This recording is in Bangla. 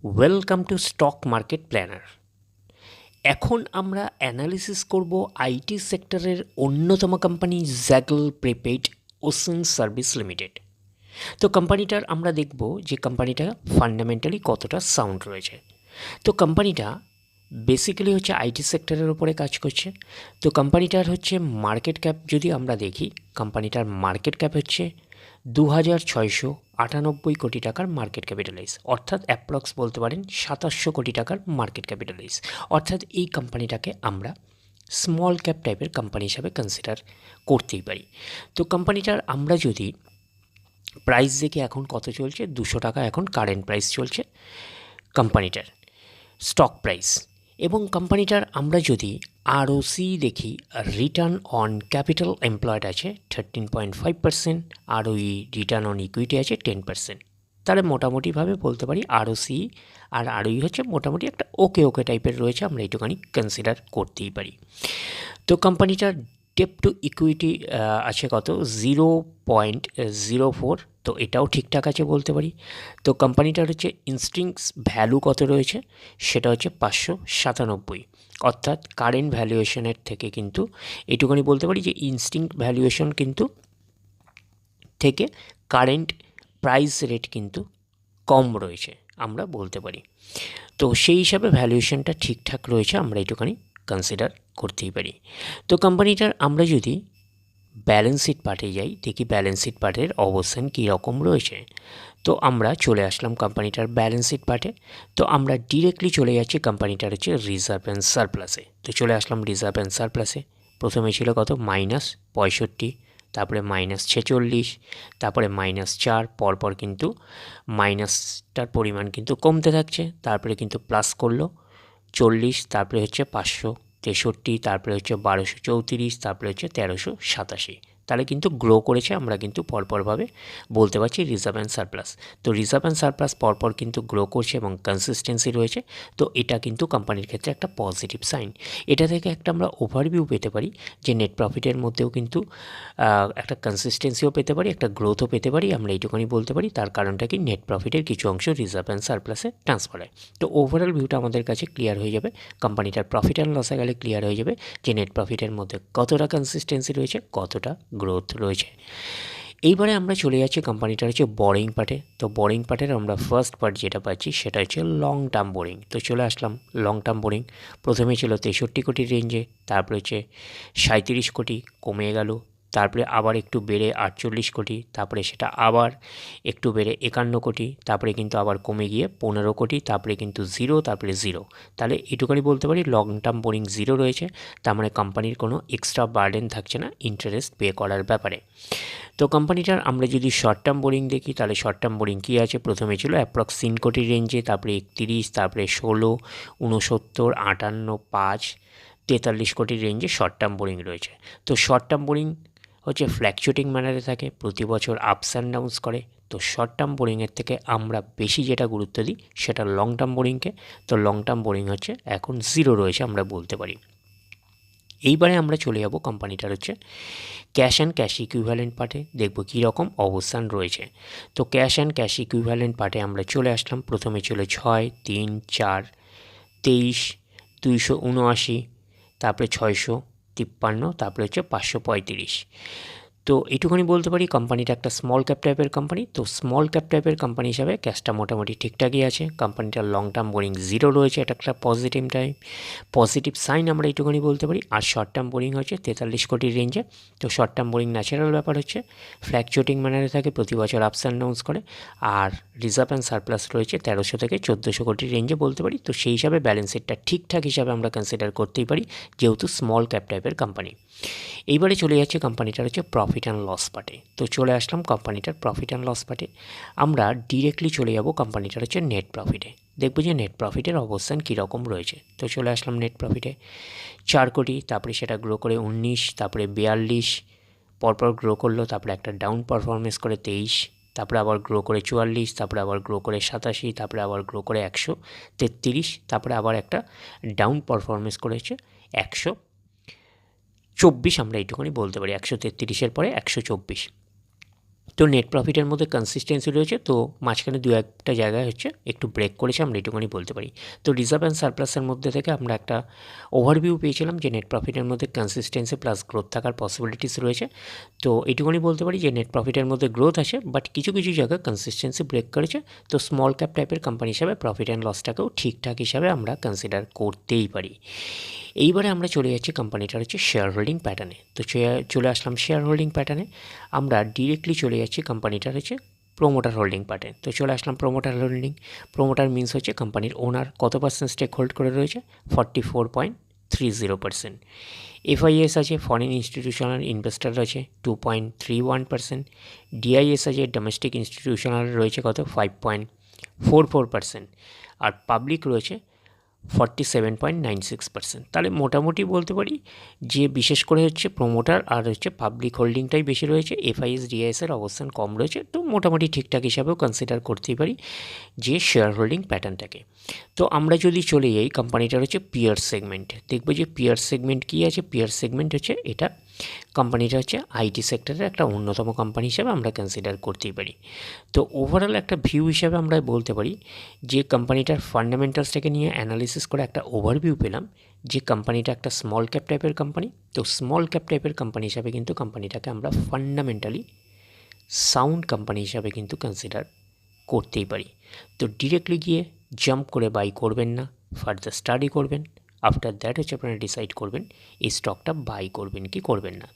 Welcome to stock market planner. এখন আমরা অ্যানালিসিস করব আইটি সেক্টরের অন্যতম company Jagle prepaid ocean service limited. তো কোম্পানিটার আমরা দেখব যে কোম্পানিটা ফান্ডামেন্টালি কতটা সাউন্ড রয়েছে। তো কোম্পানিটা বেসিক্যালি হচ্ছে আইটি সেক্টরের উপরে কাজ করছে। তো কোম্পানিটার হচ্ছে মার্কেট ক্যাপ যদি আমরা দেখি, কোম্পানিটার মার্কেট ক্যাপ হচ্ছে 2698 কোটি টাকার মার্কেট ক্যাপিটালাইজ, অর্থাৎ অ্যাপ্রক্স বলতে পারেন 2700 কোটি টাকার মার্কেট ক্যাপিটালাইজ। অর্থাৎ এই কোম্পানিটাকে আমরা স্মল ক্যাপ টাইপের কোম্পানি হিসাবে কনসিডার করতেই পারি। তো কোম্পানিটার আমরা যদি প্রাইস দেখি এখন কত চলছে, 200 টাকা এখন কারেন্ট প্রাইস চলছে কোম্পানিটার স্টক প্রাইস। এবং কোম্পানিটার আমরা যদি আরওসি দেখি, রিটার্ন অন ক্যাপিটাল এমপ্লয়েড আছে 13.5%, আরওই রিটার্ন অন ইকুইটি আছে 10%। তাহলে মোটামুটিভাবে বলতে পারি আরওসি আর আরওই হচ্ছে মোটামুটি একটা ওকে টাইপের রয়েছে, আমরা এইটুখানি কনসিডার করতেই পারি। তো কোম্পানিটার ডেপ টু ইকুইটি আছে কত, 0.04, তো এটাও ঠিকঠাক আছে বলতে পারি। তো কোম্পানিটার হচ্ছে ইনস্টিংক্টস ভ্যালু কত রয়েছে, সেটা হচ্ছে 597, অর্থাৎ কারেন্ট ভ্যালুয়েশনের থেকে কিন্তু এটুখানি বলতে পারি যে ইনস্টিংক্ট ভ্যালুয়েশন কিন্তু থেকে কারেন্ট প্রাইস রেট কিন্তু কম রয়েছে আমরা বলতে পারি। তো সেই হিসাবে ভ্যালুয়েশনটা ঠিকঠাক রয়েছে, আমরা একটুখানি কনসিডার করতেই পারি। তো কোম্পানিটার আমরা যদি ব্যালেন্স শিট পার্টে যাই, দেখি ব্যালেন্স শিট পার্টের অবস্থান কী রকম রয়েছে। তো আমরা চলে আসলাম কোম্পানিটার ব্যালেন্স শিট পার্টে। তো আমরা ডিরেক্টলি চলে যাচ্ছি কোম্পানিটার হচ্ছে রিজার্ভ অ্যান্ড সারপ্লাসে। তো চলে আসলাম রিজার্ভ অ্যান্ড সারপ্লাসে। প্রথমে ছিল কত, -65, তারপরে -46, তারপরে -4, পরপর কিন্তু মাইনাসটার পরিমাণ কিন্তু কমতে থাকছে, তারপরে কিন্তু প্লাস করলো 40, তারপরে হচ্ছে 563, তারপরে হচ্ছে 1234, তারপরে হচ্ছে 1387। তাহলে কিন্তু গ্রো করেছে, আমরা কিন্তু পরপরভাবে বলতে পারছি রিজার্ভ অ্যান্ড সারপ্লাস। তো রিজার্ভ অ্যান্ড সারপ্লাস পরপর কিন্তু গ্রো করছে এবং কনসিস্টেন্সি রয়েছে। তো এটা কিন্তু কোম্পানির ক্ষেত্রে একটা পজিটিভ সাইন। এটা থেকে একটা আমরা ওভারভিউ পেতে পারি যে নেট প্রফিটের মধ্যেও কিন্তু একটা কনসিস্টেন্সিও পেতে পারি, একটা গ্রোথও পেতে পারি, আমরা এইটুকুনি বলতে পারি। তার কারণটা কি, নেট প্রফিটের কিছু অংশ রিজার্ভ অ্যান্ড সারপ্লাসে ট্রান্সফার হয়। তো ওভারঅল ভিউটা আমাদের কাছে ক্লিয়ার হয়ে যাবে। কোম্পানিটার প্রফিট অ্যান্ড লসে গেলে ক্লিয়ার হয়ে যাবে যে নেট প্রফিটের মধ্যে কতটা কনসিস্টেন্সি রয়েছে, কতটা গ্রোথ রয়েছে। এইবারে আমরা চলে যাচ্ছি কোম্পানিটার হচ্ছে বোরিং পার্টে। তো বোরিং পার্টের আমরা ফার্স্ট পার্ট যেটা পাচ্ছি সেটা হচ্ছে লং টার্ম বোরিং। তো চলে আসলাম লং টার্ম বোরিং। প্রথমে ছিল 63 কোটির রেঞ্জে, তারপরে হচ্ছে 37 কোটি, কমে গেল, তারপরে আবার একটু বেড়ে 48 কোটি, তারপরে সেটা আবার একটু বেড়ে 51 কোটি, তারপরে কিন্তু আবার কমে গিয়ে 15 কোটি, তারপরে কিন্তু জিরো, তারপরে জিরো। তাহলে এটুকুনি বলতে পারি লং টার্ম বোরিং জিরো রয়েছে। তার মানে কোম্পানির কোনো এক্সট্রা বার্ডেন থাকছে না ইন্টারেস্ট পে করার ব্যাপারে। তো কোম্পানিটার আমরা যদি শর্ট টার্ম বোরিং দেখি, তাহলে শর্ট টার্ম বোরিং কী আছে, প্রথমে ছিল অ্যাপ্রক্স 3 কোটির রেঞ্জে, তারপরে 31, তারপরে 16, 69, 58, 5, 43 কোটির রেঞ্জে শর্ট টার্ম বোরিং রয়েছে। তো শর্ট টার্ম বোরিং হচ্ছে ফ্ল্যাকচুয়েটিং ম্যানারে থাকে, প্রতি বছর আপস অ্যান্ড ডাউনস করে। তো শর্ট টার্ম বোরিংয়ের থেকে আমরা বেশি যেটা গুরুত্ব দিই সেটা লং টার্ম বোরিংকে। তো লং টার্ম বোরিং হচ্ছে এখন জিরো রয়েছে আমরা বলতে পারি। এইবারে আমরা চলে যাব কোম্পানিটার হচ্ছে ক্যাশ অ্যান্ড ক্যাশ ইকুইভ্যালেন্ট পার্টে, দেখব কী রকম অবস্থান রয়েছে। তো ক্যাশ অ্যান্ড ক্যাশ ইকুইভ্যালেন্ট পার্টে আমরা চলে আসলাম। প্রথমে ছিল 6, 3, 4, 23, 279, তারপরে 653, তারপরে হচ্ছে 535। তো এইটুকুনি বলতে পারি কোম্পানিটা একটা স্মল ক্যাপ টাইপের কোম্পানি। তো স্মল ক্যাপ টাইপের কোম্পানি হিসাবে ক্যাশটা মোটামুটি ঠিকঠাকই আছে। কোম্পানিটার লং টার্ম বোরিং জিরো রয়েছে, এটা একটা পজিটিভ সাইন আমরা এইটুকুনি বলতে পারি। আর শর্ট টার্ম বোরিং হচ্ছে 43 কোটির রেঞ্জে। তো শর্ট টার্ম বোরিং ন্যাচারাল ব্যাপার হচ্ছে, ফ্ল্যাকচুয়েটিং ম্যানারে থাকে, প্রতি বছর আপস অ্যান্ড ডাউনস করে। আর রিজার্ভ অ্যান্ড সারপ্লাস রয়েছে 1300 থেকে 1400 কোটির রেঞ্জে বলতে পারি। তো সেই হিসাবে ব্যালেন্স শিটটা ঠিকঠাক হিসাবে আমরা কনসিডার করতেই পারি, যেহেতু স্মল ক্যাপ টাইপের কোম্পানি। এইবারে চলে যাচ্ছে কোম্পানিটার হচ্ছে প্রফিট অ্যান্ড লস পার্টে। তো চলে আসলাম কোম্পানিটার প্রফিট অ্যান্ড লস পার্টে। আমরা ডিরেক্টলি চলে যাব কোম্পানিটার হচ্ছে নেট প্রফিটে, দেখব যে নেট প্রফিটের অবস্থান কীরকম রয়েছে। তো চলে আসলাম নেট প্রফিটে, 4 কোটি, তারপরে সেটা গ্রো করে 19, তারপরে 42, পরপর গ্রো করলো, তারপরে একটা ডাউন পারফরমেন্স করে 23, তারপরে আবার গ্রো করে 44, তারপরে আবার গ্রো করে 87, তারপরে আবার গ্রো করে 133, তারপরে আবার একটা ডাউন পারফরমেন্স করেছে 124, আমরা এইটুকুনি বলতে পারি। 133-এর পরে 124। তো নেট প্রফিটের মধ্যে কনসিস্টেন্সি রয়েছে, তো মাঝখানে দু একটা জায়গায় হচ্ছে একটু ব্রেক করেছে, আমরা এটুকুনি বলতে পারি। তো রিজার্ভ অ্যান্ড সারপ্লাসের মধ্যে থেকে আমরা একটা ওভারভিউ পেয়েছিলাম যে নেট প্রফিটের মধ্যে কনসিস্টেন্সি প্লাস গ্রোথ থাকার পসিবিলিটিস রয়েছে। তো এটুকুনি বলতে পারি যে নেট প্রফিটের মধ্যে গ্রোথ আছে, বাট কিছু কিছু জায়গায় কনসিস্টেন্সি ব্রেক করেছে। তো স্মল ক্যাপ টাইপের কোম্পানি হিসাবে প্রফিট অ্যান্ড লসটাকেও ঠিকঠাক হিসাবে আমরা কনসিডার করতেই পারি। এইবারে আমরা চলে যাচ্ছি কোম্পানিটার হচ্ছে শেয়ার হোল্ডিং প্যাটার্নে। তো চলে আসলাম শেয়ার হোল্ডিং প্যাটার্নে, আমরা ডিরেক্টলি চলে যাচ্ছি কোম্পানিটার হচ্ছে প্রোমোটার হোল্ডিং প্যাটার্ন। তো চলে আসলাম প্রোমোটার হোল্ডিং। প্রোমোটার মিনস হচ্ছে কোম্পানির ওনার কত পার্সেন্ট স্টেক হোল্ড করে রয়েছে, 44.30%। এফআইএস আছে, ফরেন ইনস্টিটিউশনাল ইনভেস্টার আছে 2.31%। ডিআইএস আছে, ডোমেস্টিক ইনস্টিটিউশনাল রয়েছে কত, 5.44%। আর পাবলিক রয়েছে 47.96%। তাহলে মোটামুটি বলতে পারি যে বিশেষ করে হচ্ছে প্রোমোটার আর হচ্ছে পাবলিক হোল্ডিংটাই বেশি রয়েছে, এফআইএস ডিআইএসের অবস্থান কম রয়েছে। তো মোটামুটি ঠিকঠাক হিসাবেও কনসিডার করতেই পারি যে শেয়ার হোল্ডিং প্যাটার্নটাকে। তো আমরা যদি চলে যাই কোম্পানিটার হচ্ছে পিয়ার সেগমেন্ট, দেখবো যে পিয়ার সেগমেন্ট কী আছে। পিয়ার সেগমেন্ট হচ্ছে এটা কোম্পানিটা হচ্ছে আইটি সেক্টরের একটা অন্যতম কোম্পানি হিসাবে আমরা কনসিডার করতেই পারি। তো ওভারঅল একটা ভিউ হিসাবে আমরা বলতে পারি যে কোম্পানিটার ফান্ডামেন্টালসটাকে নিয়ে অ্যানালিসিস করে একটা ওভারভিউ পেলাম যে কোম্পানিটা একটা স্মল ক্যাপ টাইপের কোম্পানি। তো স্মল ক্যাপ টাইপের কোম্পানি হিসাবে কিন্তু কোম্পানিটাকে আমরা ফান্ডামেন্টালি সাউন্ড কোম্পানি হিসাবে কিন্তু কনসিডার করতেই পারি। তো ডিরেক্টলি গিয়ে জাম্প করে বাই করবেন না, ফার্দার স্টাডি করবেন। আফটার দ্যাট হচ্ছে আপনারা ডিসাইড করবেন এই স্টকটা বাই করবেন কি করবেন না।